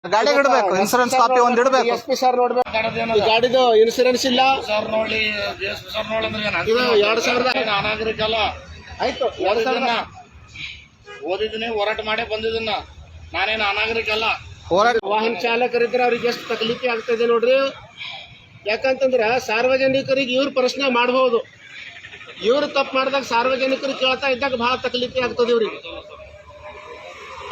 ಗಾಡಿ ಇಡಬೇಕು, insurance copy ಒಂದ್ ಇಡಬೇಕು. ಎಸ್ ಪಿ ಸರ್ ನೋಡ್ಬೇಕು, ಈ ಗಾಡಿದು ಇನ್ಸೂರೆನ್ಸ್ ಇಲ್ಲ ಸರ್ ನೋಡಿ. ಎಸ್ ಪಿ ಸರ್ ನೋಡಂದ್ರೆ ಇದು 2000 ಅನಾಗರಿಕ ಅಲ್ಲ. ಆಯ್ತು. 2000 ಓದಿದ್ದೀನಿ, ಹೋರಾಟ ಮಾಡೇ ಬಂದಿದ್ದನ್ನ. ನಾನೇನು ಅನಾಗರಿಕ ಅಲ್ಲ. ವಾಹನ ಚಾಲಕರಿದ್ರೆ ಅವ್ರಿಗೆ ಎಷ್ಟು ತಕಲೀಫಿ ಆಗ್ತದೆ ನೋಡ್ರಿ. ಯಾಕಂತಂದ್ರ ಸಾರ್ವಜನಿಕರಿಗೆ ಇವ್ರು ಪ್ರಶ್ನೆ ಮಾಡಬಹುದು. ಇವ್ರು ತಪ್ಪು ಮಾಡಿದಾಗ ಸಾರ್ವಜನಿಕರಿಗೆ ಕೇಳ್ತಾ ಇದ್ದಾಗ ಬಹಳ ತಕಲೀಫಿ ಆಗ್ತದೆ ಇವ್ರಿಗೆ.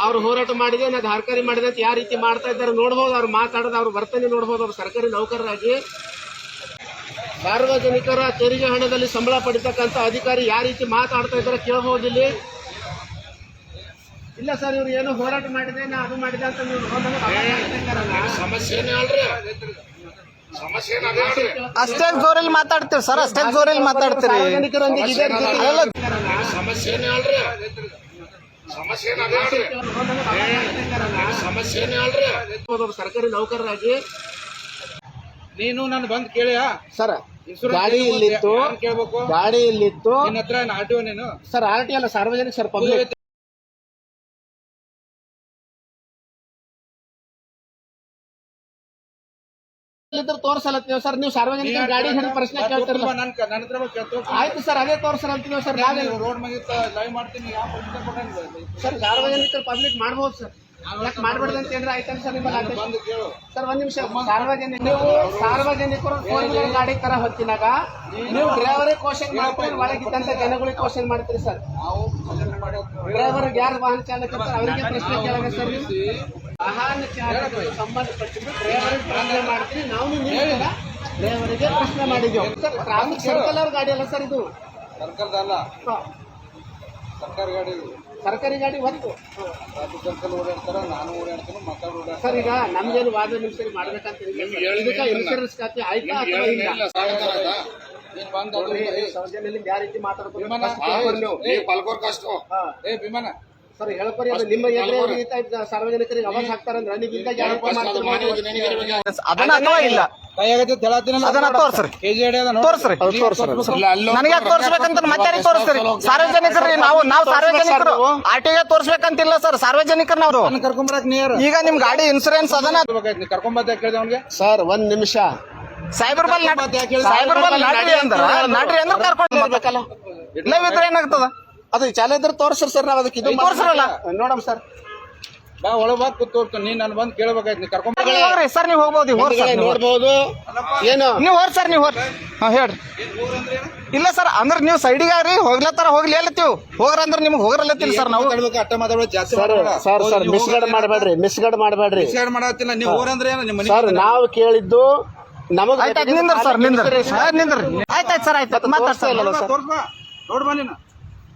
ಅವ್ರು ಹೋರಾಟ ಮಾಡಿದೆ, ನಾ ಧಾರಕಾರಿ ಮಾಡಿದೆ ಅಂತ ಯಾವ ರೀತಿ ಮಾಡ್ತಾ ಇದ್ದಾರೆ ನೋಡ್ಬೋದು. ಅವ್ರು ಮಾತಾಡೋದು, ಅವ್ರ ವರ್ತನೆ ನೋಡ್ಬೋದು. ಅವ್ರು ಸರ್ಕಾರಿ ನೌಕರರಾಗಿ ಸಾರ್ವಜನಿಕರ ತೆರಿಗೆ ಹಣದಲ್ಲಿ ಸಂಬಳ ಪಡಿತಕ್ಕಂಥ ಅಧಿಕಾರಿ ಯಾವ ರೀತಿ ಮಾತಾಡ್ತಾ ಇದ್ದಾರೆ ಕೇಳಬಹುದು ಇಲ್ಲಿ. ಇಲ್ಲ ಸರ್, ಇವ್ರು ಏನೋ ಹೋರಾಟ ಮಾಡಿದೆ, ನಾ ಅದು ಮಾಡಿದೆ ಅಂತ ಸಮಸ್ಯೆನೇ ಅಲ್ರಿ, ಸಮಸ್ಯೆ ಅಷ್ಟೇ ಜೋರಲ್ಲಿ ಮಾತಾಡ್ತೀವಿ ಸರ್, ಅಷ್ಟೇ ಜೋರಲ್ಲಿ ಮಾತಾಡ್ತೀರಿ. ಸಾರ್ವಜನಿಕರೊಂದಿಗೆ ಇದೇ ಸಮಸ್ಯೆನೇ ಅಲ್ರಿ, ಸಮಸ್ಯೆನೇ ಅಲ್ರಿ. ಸರ್ಕಾರಿ ನೌಕರರಾಗಿ ನೀನು ನಾನು ಬಂದ್ ಕೇಳಿಯಾ ಸರ್, ಗಾಡಿ ಇಲ್ಲಿತ್ತು, ಕೇಳ್ಬೇಕು. ಗಾಡಿ ಇಲ್ಲಿತ್ತು ನಿನ್ನ ಹತ್ರ ಆಟೋ ನೀನು ಸರ್. ಆರ್ ಟಿ ಅಲ್ಲ, ಸಾರ್ವಜನಿಕ ಸರ್, ಪಬ್ಲಿಕ್ ತೋರ್ಸಲತ್ತೀವಿ ಸರ್. ನೀವು ಸಾರ್ವಜನಿಕರ ಗಾಡಿ ಹಿಡಿದು ಪ್ರಶ್ನೆ ಕೇಳ್ತಿರಲ್ಲ. ನನ್ನ ಹತ್ರ ಕೇಳ್ತು. ಆಯ್ತು ಸರ್, ಅದೇ ತೋರ್ಸಲಂತೀವಿ ಸರ್. ರೋಡ್ ಮುಗಿತ ಲೈವ್ ಮಾಡ್ತೀನಿ. ಯಾವ ಸರ್, ಸಾರ್ವಜನಿಕರ ಪಬ್ಲಿಕ್ ಮಾಡ್ಬೋದು ಸರ್, ಯಾಕೆ ಮಾಡ್ಬಾರ್ದು ಅಂತ ಏನಾರ ಆಯ್ತಾನೆ ಸರ್ ನಿಮ್ಮಲ್ಲಿ? ಬಂದು ಕೇಳು ಸರ್, ಒಂದ್ ನಿಮಿಷ. ನೀವು ಸಾರ್ವಜನಿಕರು ಗಾಡಿ ತರ ಹೊತ್ತಿನಾಗ ನೀವು ಡ್ರೈವರೇ ಕ್ವಶನ್ ಮಾಡ್ತೀರಿ, ಒಳಗಿದ್ದಂತ ಜನಗಳಿಗೆ ಕ್ವಶನ್ ಮಾಡ್ತೀರಿ ಸರ್. ಡ್ರೈವರ್ ಯಾರು ವಾಹನ ಚಾಲಕ ಇರ್ತಾರೆ ಅವರಿಗೆ ಪ್ರಶ್ನೆ ಕೇಳಬೇಕು ಸರ್. ನೀವು ವಾಹನ ಚಾಲಕರಿಗೆ ಸಂಬಂಧಪಟ್ಟಿದ್ದು ಡ್ರೈವರಿಗೆ ಪ್ರಶ್ನೆ ಮಾಡ್ತೀರಿ. ನಾವು ಡ್ರೈವರಿಗೆ ಪ್ರಶ್ನೆ ಮಾಡಿದ್ದೇವೆ ಸರ್. ಟ್ರಾಫಿಕ್ ಸರ್ಕಲ್ ಅವ್ರ ಗಾಡಿ ಅಲ್ಲ ಸರ್ ಇದು, ಸರ್ಕಾರದಲ್ಲ, ಸರ್ಕಾರ ಗಾಡಿ, ಸರ್ಕಾರಿ ಗಾಡಿ ಹೊತ್ತು ಟ್ರಾಫಿಕ್ ಸರ್ಕಲ್ ಓಡಾಡ್ತಾರ. ನಾನು ಓಡಾಡ್ತೀನಿ, ಮಕ್ಕಳು ಓಡಾಡ್ತಾರೆ ಸರ್. ಈಗ ನಮ್ಗೇನು ವಾದ ನಿಮಿಷ ಮಾಡ್ಬೇಕಂತ ಇದಕ್ಕೆ ಇನ್ಶೂರೆನ್ಸ್ ಖಾತೆ ಆಯ್ತಾ ಅಥವಾ ಇಲ್ಲ? ನೀನ್ ಬಂದ್ ಸೌಜನ್ಯದಿಂದ ಯಾವ ರೀತಿ ಮಾತಾಡ್ಬೋದು ಪಾಲ್ಗೋರ್ ಕಷ್ಟು ವಿಮಾನ ಸರ್ ಹೇಳ್ಕೊರಿ. ಅದು ನಿಮ್ಮ ಎದುರೇ ಸಾರ್ವಜನಿಕರಿಗೆ ಅವಾಜ್ ಹಾಕ್ತಾರಂದ್ರೆ ನೀವು ಇದ್ದಾಗ ಯಾರಪ್ಪ ಅದನ್ನ ಅಥವಾ ಇಲ್ಲ ಅದನ್ನ ತೋರ್ಸ್ರಿ, ತೋರ್ಸ್ರಿ. ನನಗೆ ತೋರ್ಸ್ಬೇಕಂತ ಮತ್ತೆ ತೋರಿಸ್ರಿ. ಸಾರ್ವಜನಿಕರು ನಾವು ಸಾರ್ವಜನಿಕರು ಆರ್ಟಿಗೆ ತೋರ್ಸ್ಬೇಕಂತಿಲ್ಲ ಸರ್. ಸಾರ್ವಜನಿಕರು ನಾವು ಕರ್ಕೊಂಬರಕ್ ನೀರು. ಈಗ ನಿಮ್ ಗಾಡಿ ಇನ್ಸೂರೆನ್ಸ್ ಅದನ್ನ ಕರ್ಕೊಂಬತ್ತ ಕೇಳಿದೆ ಅವ್ನಿಗೆ. ಸರ್, ಒಂದ್ ನಿಮಿಷ. ಸೈಬರ್ ಬಲ್ ನಾಟ್ರಿ ಅಂದ್ರೆ ಕರ್ಕೊಂಡು ಹೋಗ್ಬೇಕಲ್ಲ. ಲೈವ್ ಇದ್ರೆ ಏನಾಗ್ತದ? ಅದು ಚಾಲ ಇದ್ರೆ ತೋರ್ಸ್ರಿ ಸರ್. ನಾವ್ ಅದಕ್ಕೆ ಇದು ತೋರ್ಸ್ರಲ್ಲ, ನೋಡಮ್ ಸರ್. ಬಾ ಒಳಗ್ ಬಾ ಕೂತ್ ನೀನ್ ನಾನು ಬಂದ್ ಕೇಳ್ಬೇಕಾಯ್ತು. ನೀ ಕರ್ಕೊಂಡ್ ಹೋಗ್ರಿ ಸರ್, ನೀವು ಹೋಗ್ಬೋದು. ನೋಡ್ಬೋದು ಏನು ನೀವು ಹೋರ್ ಸರ್, ನೀವು ಹೋರ್. ಹಾ ಹೇಳ್ರಿ. ಇಲ್ಲ ಸರ್, ಅಂದ್ರೆ ನೀವು ಸೈಡಿಗಾರಿ ಹೋಗ್ಲತ್ತಾರ ಹೋಗ್ಲಿ ಅಲ್ಲತ್ತೀವಿ. ಹೋಗ್ರಂದ್ರೆ ನಿಮ್ಗೆ ಹೋಗ್ರಲ್ಲತ್ತೀವಿ ಸರ್. ನಾವು ಅಟ್ಟ ಮಾತಾಡೋದು ಜಾಸ್ತಿ ಸರ್ ಮಿಸ್ಗಡ್ ಮಾಡಬೇಡ್ರಿ, ಮಿಸ್ಗಡ್ ಮಾಡಬೇಡ್ರಿ. ಮಾಡತ್ತಿಲ್ಲ. ನೀವು ಹೋರಂದ್ರೆ ನಿಮ್ಮ ಸರ್, ನಾವು ಕೇಳಿದ್ದು ನಮಗ್ ಆಯ್ತು. ನಿಂದ್ರಿ ಸರ್, ನಿಂದ್ರಿ. ಆಯ್ತಾಯ್ತು ಸರ್, ಆಯ್ತು ಮಾತಾಡ್ ಸರ್. ತೋರ್ಸ್ಬಾ, ನೋಡ್ಬಾ ನೀನು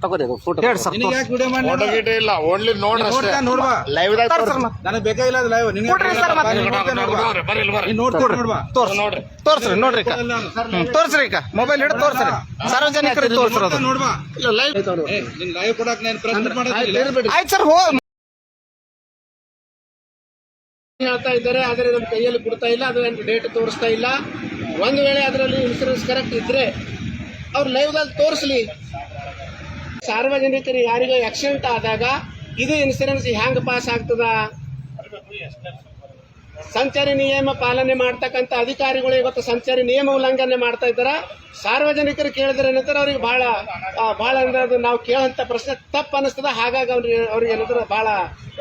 ತಗೋರಿ ಫೋಟೋ ಹೇಳಿ ಸರ್. ನಿನಗೆ ಯಾಕೆ ವಿಡಿಯೋ ಮಾಡಿ ಫೋಟೋ ಗೀಟೋ ಇಲ್ಲ, ಓನ್ಲಿ ನೋಡ್ರಿ ಅಷ್ಟೇ. ನೋಡ್ಬಾ, ಲೈವ್ ನನಗೆ ಬೇಕಾಗಿಲ್ಲ ಅದು ಲೈವ್. ನಿನಗೆ ಕೊಡ್ರಿ ಸರ್, ಮತ್ತೆ ಬರ್ರಿ ಇಲ್ಲಿ ಬರ್ರಿ. ನೀನ್ ನೋಡ್ಕೊಡ್ರಿ, ನೋಡ್ಬಾ. ನೋಡ್ರಿ ತೋರ್ಸ್ರಿ, ನೋಡ್ರಿ ಈಗ ತೋರ್ಸ್ರಿ. ಈಗ ಮೊಬೈಲ್ ಹಿಡಿದು ತೋರ್ಸ್ರಿ, ಸಾರ್ವಜನಿಕರಿಗೆ ತೋರ್ಸ್ರೋದು. ನೋಡ್ಬಾ, ಲೈವ್ ನಿನ್ ಲೈವ್ ಕೊಡಕ್ ನಾನು ಪ್ರಶ್ನೆ ಮಾಡೋದಿಲ್ಲ. ಆಯ್ತು ಸರ್, ಹೋಗ್ ಹೇಳ್ತಾ ಇದ್ದಾರೆ. ಆದ್ರೆ ನಮ್ಮ ಕೈಯಲ್ಲಿ ಕೊಡ್ತಾ ಇಲ್ಲ, ಅದು ಡೇಟ್ ತೋರಿಸ್ತಾ ಇಲ್ಲ. ಒಂದು ವೇಳೆ ಅದರಲ್ಲಿ ಇನ್ಸೂರೆನ್ಸ್ ಕರೆಕ್ಟ್ ಇದ್ರೆ ಅವ್ರು ಲೈವ್ದಲ್ಲಿ ತೋರಿಸ್ಲಿ. ಸಾರ್ವಜನಿಕರಿಗೆ ಯಾರಿಗೋ ಆಕ್ಸಿಡೆಂಟ್ ಆದಾಗ ಇದು ಇನ್ಸೂರೆನ್ಸ್ ಹ್ಯಾಂಗ್ ಪಾಸ್ ಆಗ್ತದ? ಸಂಚಾರಿ ನಿಯಮ ಪಾಲನೆ ಮಾಡ್ತಕ್ಕಂಥ ಅಧಿಕಾರಿಗಳು ಇವತ್ತು ಸಂಚಾರಿ ನಿಯಮ ಉಲ್ಲಂಘನೆ ಮಾಡ್ತಾ ಇದ್ದಾರೆ. ಸಾರ್ವಜನಿಕರು ಕೇಳಿದ್ರೆ ಏನಂತಾರೆ, ಅವ್ರಿಗೆ ಬಹಳ ಅಂದ್ರೆ ಅದು ನಾವು ಕೇಳೋಂಥ ಪ್ರಶ್ನೆ ತಪ್ಪು ಅನಿಸ್ತದ. ಹಾಗಾಗಿ ಅವ್ರಿಗೆ ಏನಂದ್ರೆ ಬಹಳ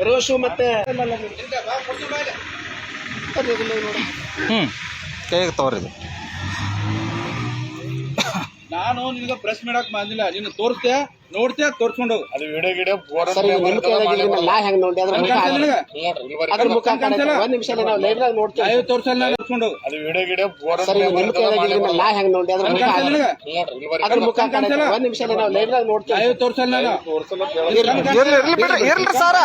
ರೋಷು ಮತ್ತೆ ಕೈಗೆ ತೋರಿದು. ನಾನು ನಿನಗೆ ಪ್ರೆಸ್ ಮಾಡಕ್ ಬಂದಿಲ್ಲ. ನೀನು ತೋರಿಸ್ತೆ, ನೋಡ್ತೆ, ತೋರ್ಸ್ಕೊಂಡು ಹೋಗು. ಅದು ವಿಡಿಯೋ ಗಿಡಿಯೋ ನಾ ಹೆಂಗ್ ನೋಡಿ ಅದ್ರ ಮುಖ ಒಂದ್ ನಿಮಿಷ ನಾವು ಲೈವ್ ನಾಗ ನೋಡ್ತೀವಿ. ಲೈವ್ ತೋರ್ಸಲ್ಲ, ತೋರ್ಸ್ಕೊಂಡು ಹೋಗು. ಅದು ವಿಡಿಯೋ ಗಿಡಿಯೋ ನಾ ಹೆಂಗ್ ನೋಡಿ ಅದ್ರ ಮುಖ ಒಂದ್ ನಿಮಿಷ ನಾವು ಲೈವ್ ನಾಗ ನೋಡ್ತೀವಿ. ಲೈವ್ ತೋರ್ಸಲ್ಲ. ಇರ್ಲಿ ಬಿಡ್ರಿ ಸರ್.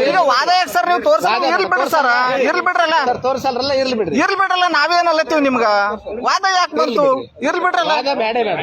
ಈಗ ವಾದ ಯಾಕೆ ಸರ್ ನೀವು ತೋರ್ಸಲ್ಲ? ಇರ್ಲಿ ಬಿಡ್ರಿ ಸರ್, ಇರ್ಲಿ ಬಿಡ್ರಲ್ಲ. ತೋರ್ಸಲ್ರಲ್ಲ, ಇರ್ಲಿ ಬಿಡ್ರಿ. ಇರ್ಲಿ ಬಿಡ್ರಲ್ಲ, ನಾವೇನಲ್ಲತ್ತೀವಿ ನಿಮ್ಗ. ವಾದ ಯಾಕೆ ಬಂತು? ಇರ್ಲಿ ಬಿಡ್ರಲ್ಲ. ಬೇಡ ಬೇಡ.